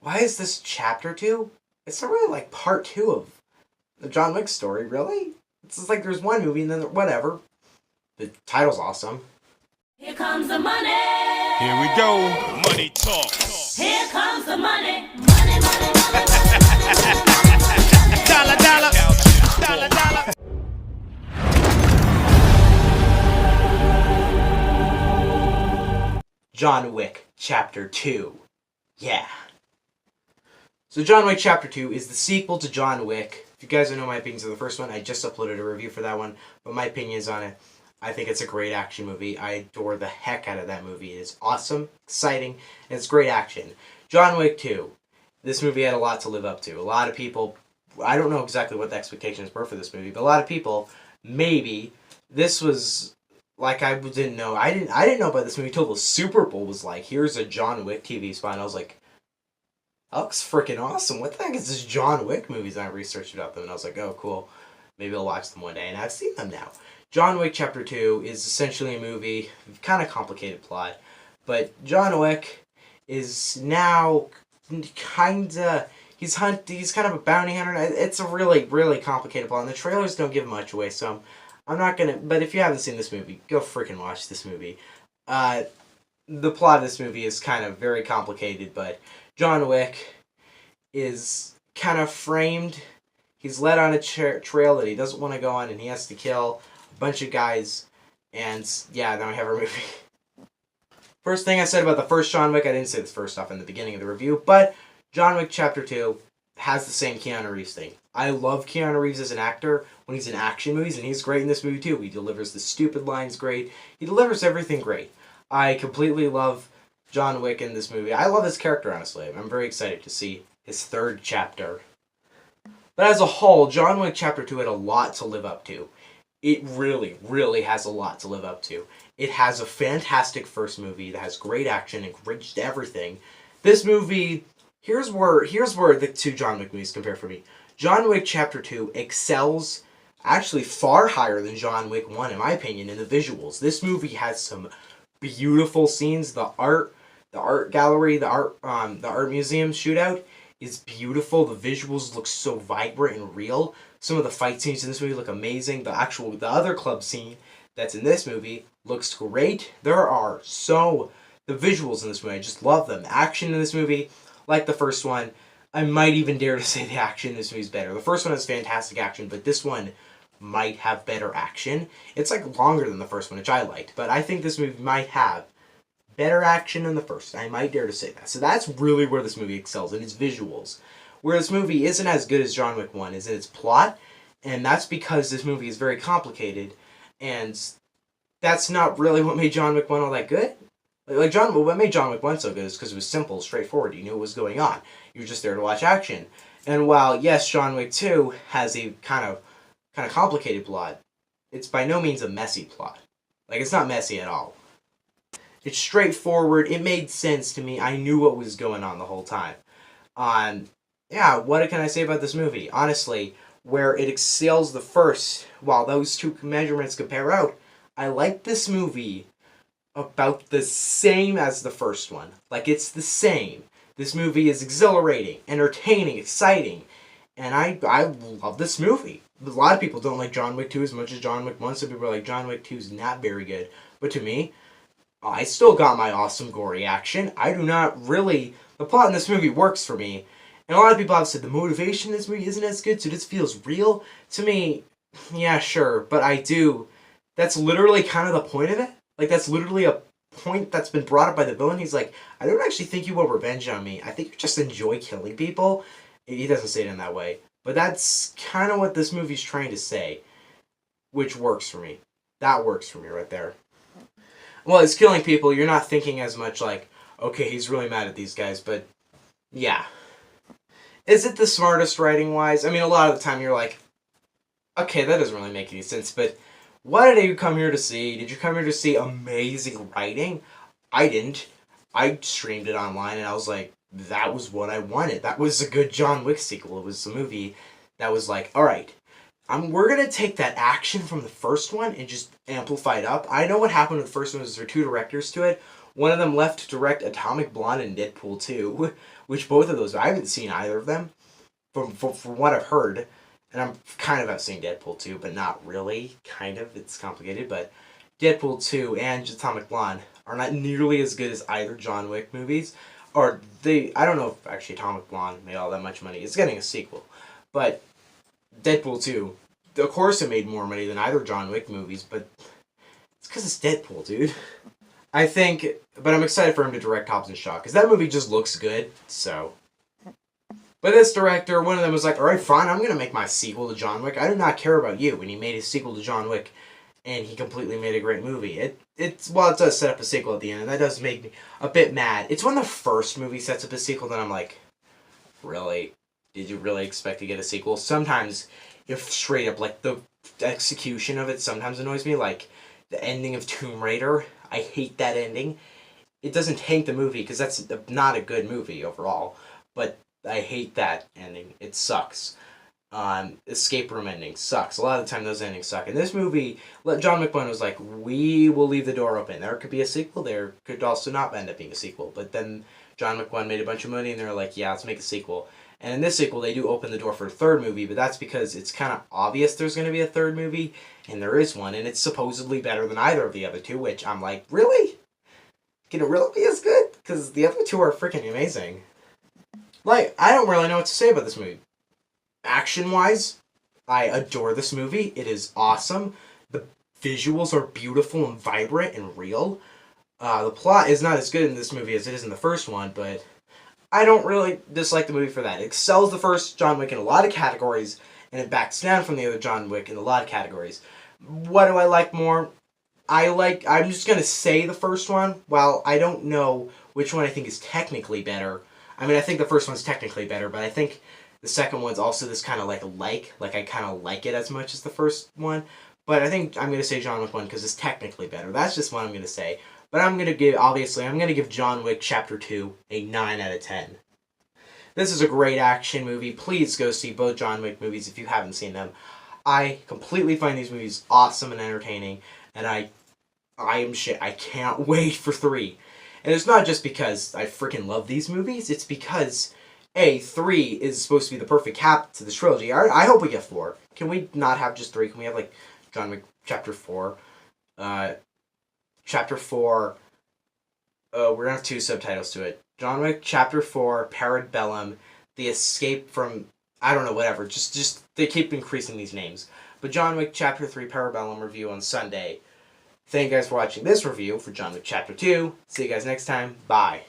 why is this chapter 2? It's not really like part 2 of the John Wick story, really? It's just like there's one movie and then whatever. The title's awesome. Here comes the money. Here we go. Money talk. Here comes the money. Money, money, money, money. Dollar, dollar. Dollar, dollar. John Wick Chapter 2. Yeah. So John Wick Chapter 2 is the sequel to John Wick. If you guys don't know my opinions of the first one, I just uploaded a review for that one. But my opinions on it, I think it's a great action movie. I adore the heck out of that movie. It is awesome, exciting, and it's great action. John Wick 2. This movie had a lot to live up to. A lot of people, I don't know exactly what the expectations were for this movie, but a lot of people, maybe, this was, like, I didn't know. I didn't know about this movie until the Super Bowl was like, here's a John Wick TV spot. And I was like, that looks freaking awesome. What the heck is this John Wick movies? And I researched about them, and I was like, oh, cool. Maybe I'll watch them one day. And I've seen them now. John Wick Chapter 2 is essentially a movie, kind of complicated plot, but John Wick is now kind of, he's kind of a bounty hunter. It's a really, really complicated plot, and the trailers don't give much away, so I'm not gonna, but if you haven't seen this movie, go freaking watch this movie. The plot of this movie is kind of very complicated, but John Wick is kind of framed, he's led on a trail that he doesn't want to go on, and he has to kill bunch of guys, and yeah, then we have our movie. First thing I said about the first John Wick, I didn't say this first off in the beginning of the review, but John Wick Chapter 2 has the same Keanu Reeves thing. I love Keanu Reeves as an actor when he's in action movies, and he's great in this movie too. He delivers the stupid lines great. He delivers everything great. I completely love John Wick in this movie. I love his character, honestly. I'm very excited to see his third chapter. But as a whole, John Wick Chapter 2 had a lot to live up to. It really, really has a lot to live up to. It has a fantastic first movie that has great action and great everything. This movie, here's where the two John Wick movies compare for me. John Wick Chapter 2 excels actually far higher than John Wick 1, in my opinion, in the visuals. This movie has some beautiful scenes. The art gallery, the art museum shootout is beautiful. The visuals look so vibrant and real. Some of the fight scenes in this movie look amazing. The other club scene that's in this movie looks great. The visuals in this movie, I just love them. The action in this movie, like the first one, I might even dare to say the action in this movie is better. The first one has fantastic action, but this one might have better action. It's like longer than the first one, which I liked, but I think this movie might have better action than the first. I might dare to say that. So that's really where this movie excels, in its visuals. Where this movie isn't as good as John Wick 1 is in its plot, and that's because this movie is very complicated, and that's not really what made John Wick 1 all that good. What made John Wick 1 so good is because it was simple, straightforward. You knew what was going on. You were just there to watch action. And while, yes, John Wick 2 has a kind of complicated plot, it's by no means a messy plot. Like, it's not messy at all. It's straightforward. It made sense to me. I knew what was going on the whole time. Yeah, what can I say about this movie? Honestly, where it excels the first, while those two measurements compare out, I like this movie about the same as the first one. Like, it's the same. This movie is exhilarating, entertaining, exciting, and I love this movie. A lot of people don't like John Wick 2 as much as John Wick 1. Some people are like, John Wick 2 is not very good. But to me, I still got my awesome gory action. I do not really... The plot in this movie works for me. And a lot of people have said the motivation in this movie isn't as good, so this feels real. To me, yeah, sure, but I do. That's literally kind of the point of it. Like, that's literally a point that's been brought up by the villain. He's like, I don't actually think you want revenge on me. I think you just enjoy killing people. He doesn't say it in that way. But that's kind of what this movie's trying to say, which works for me. That works for me right there. Well, it's killing people. You're not thinking as much like, okay, he's really mad at these guys, but yeah. Is it the smartest writing-wise? I mean, a lot of the time you're like, okay, that doesn't really make any sense, but what did you come here to see? Did you come here to see amazing writing? I didn't. I streamed it online, and I was like, that was what I wanted. That was a good John Wick sequel. It was a movie that was like, alright, we're going to take that action from the first one and just amplify it up. I know what happened with the first one was there were two directors to it. One of them left to direct Atomic Blonde and Deadpool 2, which both of those, I haven't seen either of them, from what I've heard. And I'm kind of out seeing Deadpool 2, but not really. Kind of. It's complicated, but Deadpool 2 and Atomic Blonde are not nearly as good as either John Wick movies. Or I don't know if actually Atomic Blonde made all that much money. It's getting a sequel. But Deadpool 2, of course it made more money than either John Wick movies, but it's because it's Deadpool, dude. I think, but I'm excited for him to direct Hobbs and Shaw, because that movie just looks good, so. But this director, one of them was like, alright, fine, I'm going to make my sequel to John Wick. I do not care about you. And he made his sequel to John Wick, and he completely made a great movie. It does set up a sequel at the end, and that does make me a bit mad. It's when the first movie sets up a sequel that I'm like, really? Did you really expect to get a sequel? Sometimes, if straight up, like, the execution of it sometimes annoys me, like, the ending of Tomb Raider. I hate that ending. It doesn't tank the movie, because that's not a good movie overall, but I hate that ending. It sucks. Escape room ending sucks. A lot of the time those endings suck. In this movie, John McClane was like, we will leave the door open. There could be a sequel. There could also not end up being a sequel. But then John McClane made a bunch of money and they were like, yeah, let's make a sequel. And in this sequel, they do open the door for a third movie, but that's because it's kind of obvious there's going to be a third movie, and there is one, and it's supposedly better than either of the other two, which I'm like, really? Can it really be as good? Because the other two are freaking amazing. Like, I don't really know what to say about this movie. Action-wise, I adore this movie. It is awesome. The visuals are beautiful and vibrant and real. The plot is not as good in this movie as it is in the first one, but I don't really dislike the movie for that. It excels the first John Wick in a lot of categories, and it backs down from the other John Wick in a lot of categories. What do I like more? I'm just going to say the first one. Well, I don't know which one I think is technically better. I mean, I think the first one's technically better, but I think the second one's also this kind of like I kind of like it as much as the first one. But I think I'm going to say John Wick 1 because it's technically better. That's just what I'm going to say. But I'm going to give John Wick Chapter 2 a 9 out of 10. This is a great action movie. Please go see both John Wick movies if you haven't seen them. I completely find these movies awesome and entertaining, and I can't wait for 3. And it's not just because I freaking love these movies, it's because, 3 is supposed to be the perfect cap to this trilogy. I hope we get 4. Can we not have just 3? Can we have, like, John Wick Chapter 4? Chapter 4, we're gonna have 2 subtitles to it. John Wick Chapter 4, Parabellum, The Escape from, I don't know, whatever. Just they keep increasing these names. But John Wick Chapter 3, Parabellum review on Sunday. Thank you guys for watching this review for John Wick Chapter 2. See you guys next time. Bye.